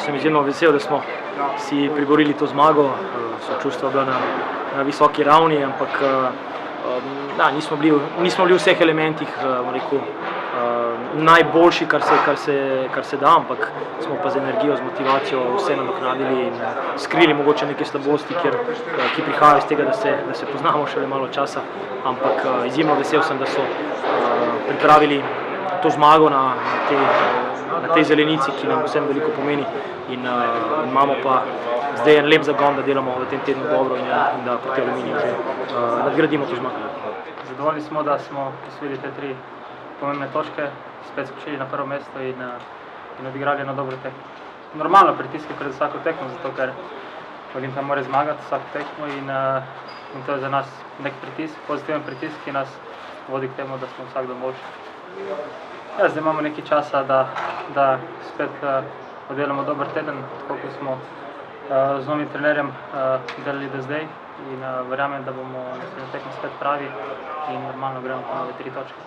Jaz sem izjemno vesel, da smo si priborili to zmago, so čustva bila na visoki ravni, ampak nismo bili v vseh elementih najboljši, kar se da, ampak smo pa z energijo, z motivacijo vse nadoknadili in skrili mogoče neke slabosti, ki prihajajo iz tega, da se poznamo šele malo časa, ampak izjemno vesel sem, da so pripravili to zmago na tej zelenici, ki nam vsem veliko pomeni in imamo pa zdaj en lep zagon, da delamo v tem tednu dobro in da proti Aluminiju že nadgradimo to zmago. Zadovoljni smo, da smo osvojili te 3 pomembne točke, spet skočili na prvo mesto in odigrali na dobro tekmo. Normalno pritiske pred vsako tekmo, zato ker Olimpija mora zmagati vsako tekmo in to je za nas nek pritisk, pozitiven pritisk, ki nas vodi k temu, da smo vsakdo boljši. Ja, zdaj imamo nekaj časa, da spet oddelamo dober teden, tako kot smo z novim trenerjem delali do zdaj in verjamem, da bomo naslednjo tekmo spet pravi in normalno gremo po nove 3 točke.